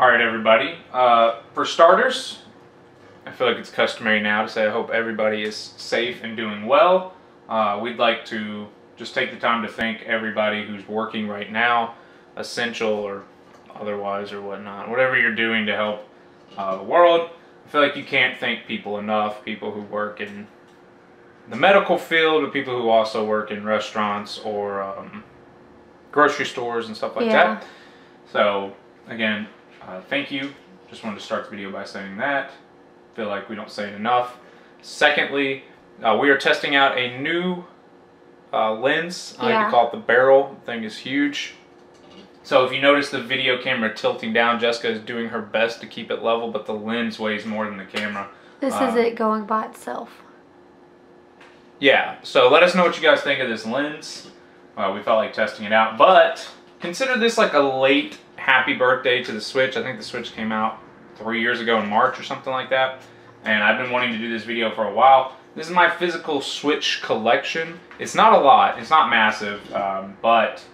Alright everybody, for starters, I feel like it's customary now to say I hope everybody is safe and doing well. We'd like to just take the time to thank everybody who's working right now, essential or otherwise or whatnot, whatever you're doing to help the world. I feel like you can't thank people enough, people who work in the medical field, but people who also work in restaurants or grocery stores and stuff like that. So again, thank you. Just wanted to start the video by saying that. Feel like we don't say it enough. Secondly, we are testing out a new lens. I like to call it the barrel. The thing is huge. So if you notice the video camera tilting down, Jessica is doing her best to keep it level, but the lens weighs more than the camera. This is it going by itself. Yeah, so let us know what you guys think of this lens. We felt like testing it out, but consider this like a late happy birthday to the Switch. I think the Switch came out 3 years ago in March or something like that, and I've been wanting to do this video for a while. This is my physical Switch collection. It's not a lot, it's not massive, but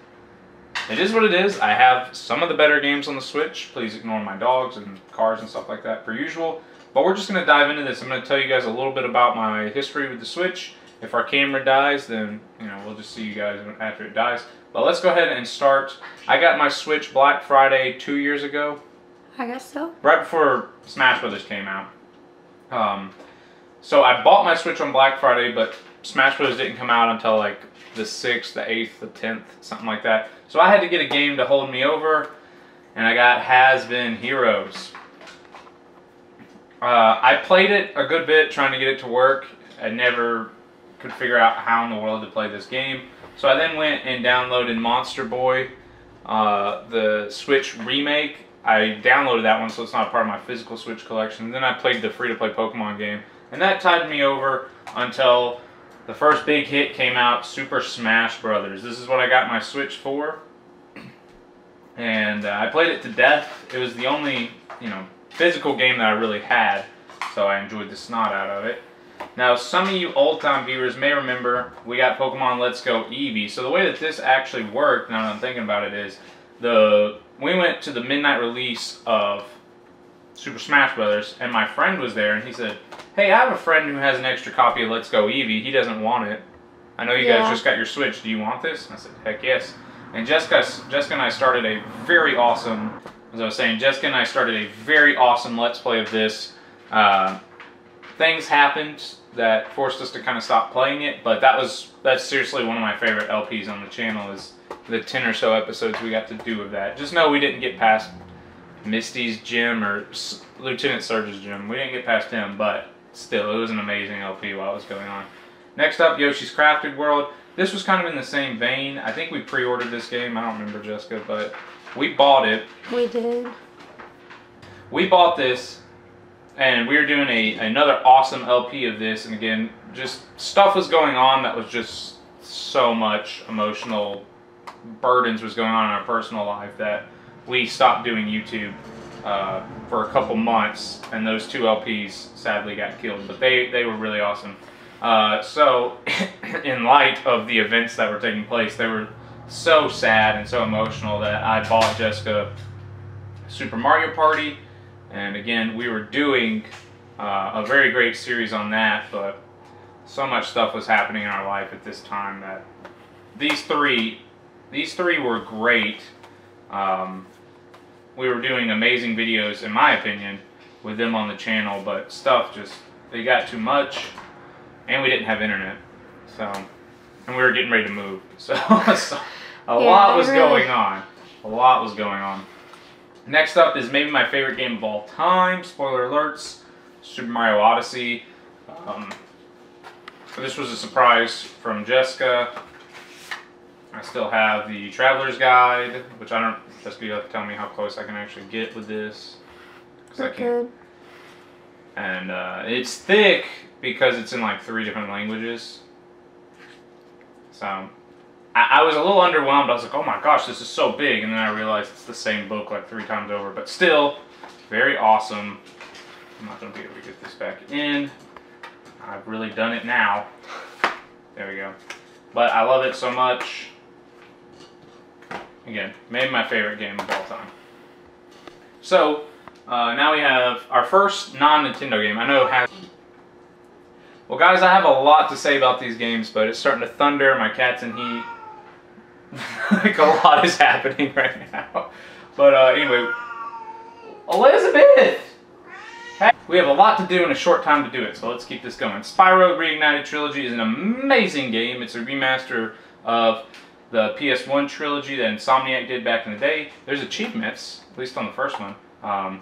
it is what it is. I have some of the better games on the Switch. Please ignore my dogs and cars and stuff like that per usual. But we're just going to dive into this. I'm going to tell you guys a little bit about my history with the Switch. If our camera dies, then we'll just see you guys after it dies. But let's go ahead and start. I got my Switch Black Friday 2 years ago. I guess so. Right before Smash Brothers came out. So I bought my Switch on Black Friday, but Smash Brothers didn't come out until like the 6th, the 8th, the 10th, something like that. So I had to get a game to hold me over, and I got Has-Been Heroes. I played it a good bit trying to get it to work. I never could figure out how in the world to play this game. So I then went and downloaded Monster Boy, the Switch remake. I downloaded that one, so it's not a part of my physical Switch collection. Then I played the free-to-play Pokemon game, and that tied me over until the first big hit came out, Super Smash Brothers. This is what I got my Switch for, and I played it to death. It was the only, physical game that I really had, so I enjoyed the snot out of it. Now, some of you old-time viewers may remember we got Pokemon Let's Go Eevee. So the way that this actually worked, now that I'm thinking about it, is we went to the midnight release of Super Smash Brothers, and my friend was there, and he said, "Hey, I have a friend who has an extra copy of Let's Go Eevee. He doesn't want it. I know you guys just got your Switch. Do you want this?" And I said, "Heck yes." And Jessica and I started a very awesome, as I was saying, Jessica and I started a very awesome Let's Play of this. Things happened that forced us to kind of stop playing it, but that's seriously one of my favorite LPs on the channel, is the 10 or so episodes we got to do of that. Just know we didn't get past Misty's gym or Lieutenant Surge's gym. We didn't get past him, but still, it was an amazing LP while it was going on. Next up, Yoshi's Crafted World. This was kind of in the same vein. I think we pre-ordered this game. I don't remember, Jessica, but we bought it. We did. We bought this, and we were doing another awesome LP of this, and again, just stuff was going on that was just so much emotional burdens was going on in our personal life that we stopped doing YouTube for a couple months, and those two LPs sadly got killed, but they were really awesome. So in light of the events that were taking place, they were so sad and so emotional that I bought Jessica Super Mario Party. And again, we were doing a very great series on that, but so much stuff was happening in our life at this time that these three were great. We were doing amazing videos, in my opinion, with them on the channel, but stuff just, they got too much, and we didn't have internet, so, and we were getting ready to move, so, a lot was going on. A lot was going on. Next up is maybe my favorite game of all time, spoiler alerts, Super Mario Odyssey. This was a surprise from Jessica. I still have the Traveler's Guide, which I don't, Jessica, you have to tell me how close I can actually get with this. Because I can't. And it's thick because it's in like 3 different languages. So I was a little underwhelmed. I was like, oh my gosh, this is so big. And then I realized it's the same book like 3 times over. But still, very awesome. I'm not going to be able to get this back in. I've really done it now. There we go. But I love it so much. Again, maybe my favorite game of all time. So, now we have our first non-Nintendo game. I know it has... Well, guys, I have a lot to say about these games, but it's starting to thunder. My cat's in heat. Like, a lot is happening right now. But, anyway. Elizabeth! Hey. We have a lot to do in a short time to do it, so let's keep this going. Spyro Reignited Trilogy is an amazing game. It's a remaster of the PS1 trilogy that Insomniac did back in the day. There's achievements, at least on the first one. I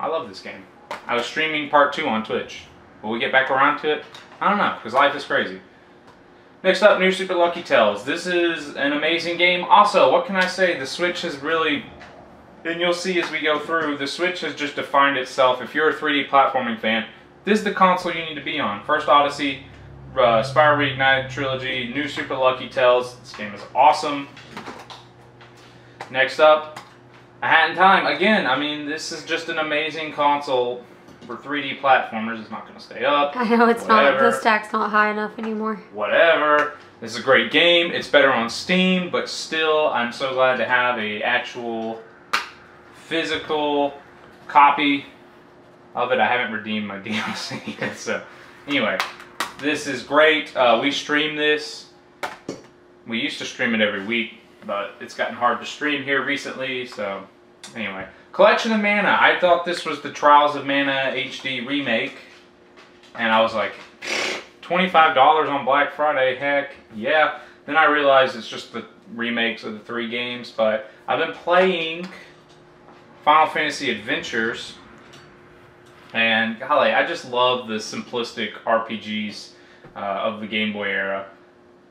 love this game. I was streaming part 2 on Twitch. Will we get back around to it? I don't know, because life is crazy. Next up, New Super Lucky Tales. This is an amazing game. Also, what can I say? The Switch has really, and you'll see as we go through, the Switch has just defined itself. If you're a 3D platforming fan, this is the console you need to be on. First Odyssey, Spyro Reignited Trilogy, New Super Lucky Tales. This game is awesome. Next up, A Hat in Time. Again, I mean, this is just an amazing console for 3D platformers. It's not going to stay up. I know it's not. The stack's not high enough anymore. Whatever. This is a great game. It's better on Steam, but still, I'm so glad to have a actual physical copy of it. I haven't redeemed my DLC yet, so anyway, this is great. We stream this. We used to stream it every week, but it's gotten hard to stream here recently, so anyway. Collection of Mana. I thought this was the Trials of Mana HD remake, and I was like, $25 on Black Friday, heck yeah. Then I realized it's just the remakes of the 3 games, but I've been playing Final Fantasy Adventures, and golly, I just love the simplistic RPGs of the Game Boy era.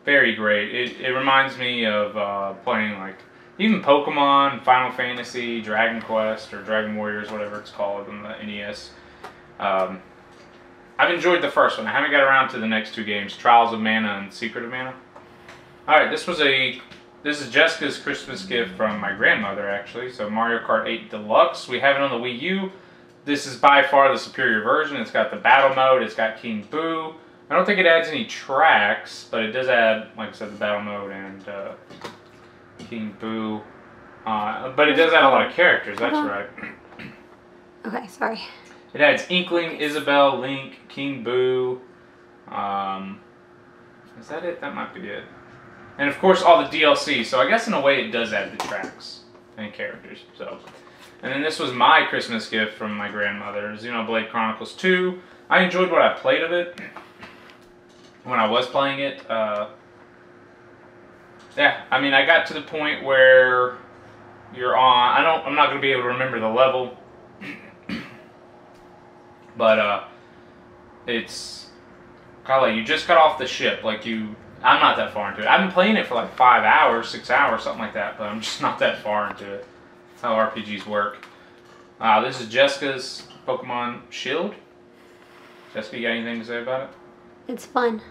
Very great. It reminds me of playing like even Pokemon, Final Fantasy, Dragon Quest, or Dragon Warriors, whatever it's called on the NES. I've enjoyed the first one. I haven't got around to the next 2 games, Trials of Mana and Secret of Mana. Alright, this is Jessica's Christmas gift from my grandmother, actually. So Mario Kart 8 Deluxe. We have it on the Wii U. This is by far the superior version. It's got the battle mode. It's got King Boo. I don't think it adds any tracks, but it does add, like I said, the battle mode and King Boo. But it does add a lot of characters, that's right. Okay, sorry. It adds Inkling, Isabelle, Link, King Boo. Is that it? That might be it. And of course all the DLC, so I guess in a way it does add the tracks and characters. So, and then this was my Christmas gift from my grandmother, Xenoblade Chronicles 2. I enjoyed what I played of it when I was playing it. Yeah, I mean, I got to the point where you're on. I'm not going to be able to remember the level, but it's golly, you just got off the ship. Like I'm not that far into it. I've been playing it for like 5 hours, 6 hours, something like that, but I'm just not that far into it. That's how RPGs work. This is Jessica's Pokemon Shield. Jessica, you got anything to say about it? It's fun.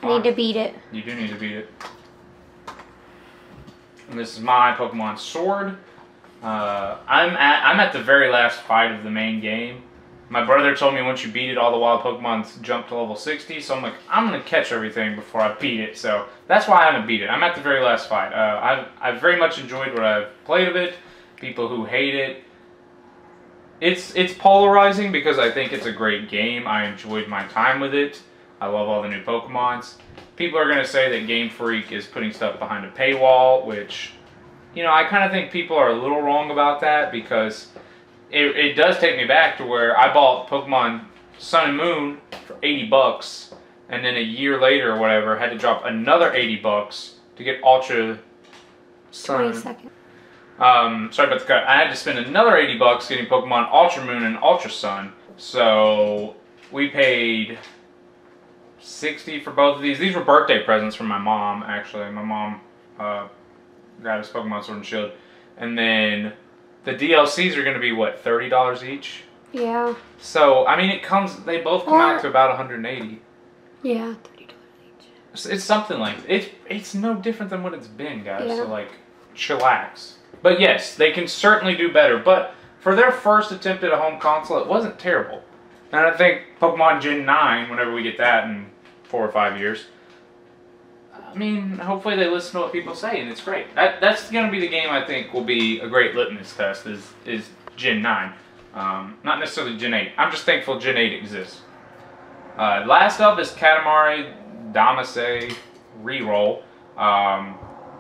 I need to beat it. You do need to beat it. And this is my Pokemon Sword. I'm at the very last fight of the main game. My brother told me once you beat it, all the wild Pokemon jump to level 60. So I'm like, I'm going to catch everything before I beat it. So that's why I haven't beat it. I'm at the very last fight. I've very much enjoyed what I've played of it. People who hate it, it's polarizing because I think it's a great game. I enjoyed my time with it. I love all the new Pokemons. People are going to say that Game Freak is putting stuff behind a paywall, which, you know, I kind of think people are a little wrong about that because it does take me back to where I bought Pokemon Sun and Moon for $80, and then a year later or whatever, had to drop another $80 to get Ultra Sun. 20 seconds. Sorry about the cut. I had to spend another $80 getting Pokemon Ultra Moon and Ultra Sun. So we paid $60 for both of these. These were birthday presents from my mom, actually. My mom got us Pokemon Sword and Shield. And then the DLCs are going to be, what, $30 each? Yeah. So, I mean, they both come out to about $180. Yeah, $30 each. It's something like, it's no different than what it's been, guys. Yeah. So, like, chillax. But yes, they can certainly do better. But for their first attempt at a home console, it wasn't terrible. And I think Pokemon Gen 9, whenever we get that in 4 or 5 years, I mean, hopefully they listen to what people say, and it's great. That's going to be the game I think will be a great litmus test, is Gen 9. Not necessarily Gen 8. I'm just thankful Gen 8 exists. Last up is Katamari Damacy Reroll.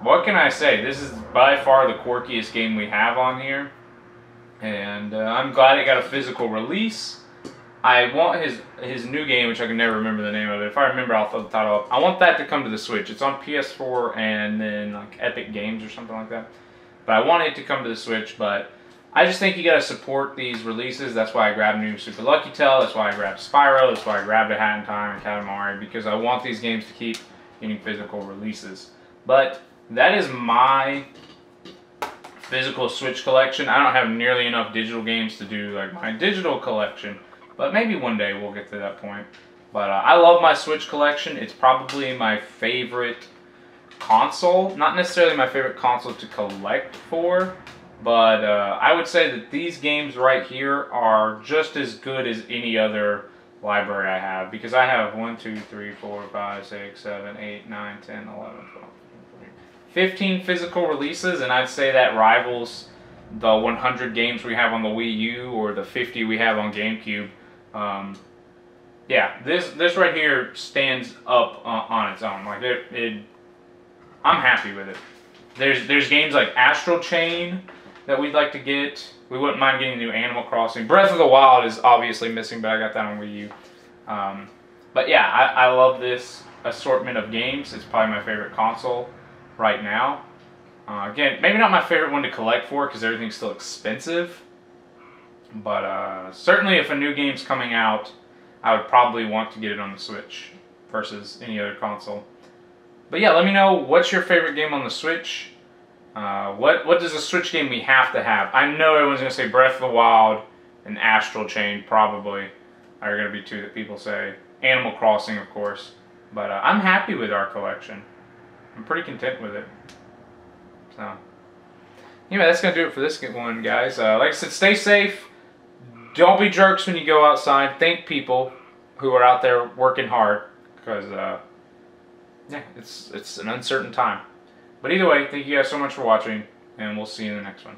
What can I say? This is by far the quirkiest game we have on here. And I'm glad it got a physical release. I want his new game, which I can never remember the name of it. If I remember, I'll throw the title up. I want that to come to the Switch. It's on PS4 and then like Epic Games or something like that. But I want it to come to the Switch, but I just think you gotta support these releases. That's why I grabbed new Super Lucky Tale. That's why I grabbed Spyro. That's why I grabbed A Hat in Time and Katamari, because I want these games to keep getting physical releases. But that is my physical Switch collection. I don't have nearly enough digital games to do like my digital collection, but maybe one day we'll get to that point. But I love my Switch collection. It's probably my favorite console. Not necessarily my favorite console to collect for, but I would say that these games right here are just as good as any other library I have, because I have 1, 2, 3, 4, 5, 6, 7, 8, 9, 10, 11, 12, 15 physical releases, and I'd say that rivals the 100 games we have on the Wii U or the 50 we have on GameCube. Yeah, this right here stands up on its own. Like I'm happy with it. There's games like Astral Chain that we'd like to get. We wouldn't mind getting a new Animal Crossing. Breath of the Wild is obviously missing, but I got that on Wii U. But yeah, I love this assortment of games. It's probably my favorite console right now. Again, maybe not my favorite one to collect for because everything's still expensive. But certainly if a new game's coming out, I would probably want to get it on the Switch versus any other console. But yeah, let me know what's your favorite game on the Switch. What does a Switch game we have to have? I know everyone's going to say Breath of the Wild and Astral Chain probably are going to be two that people say. Animal Crossing, of course. But I'm happy with our collection. I'm pretty content with it. So, anyway, that's going to do it for this one, guys. Like I said, stay safe. Don't be jerks when you go outside. Thank people who are out there working hard. Because, yeah, it's an uncertain time. But either way, thank you guys so much for watching. And we'll see you in the next one.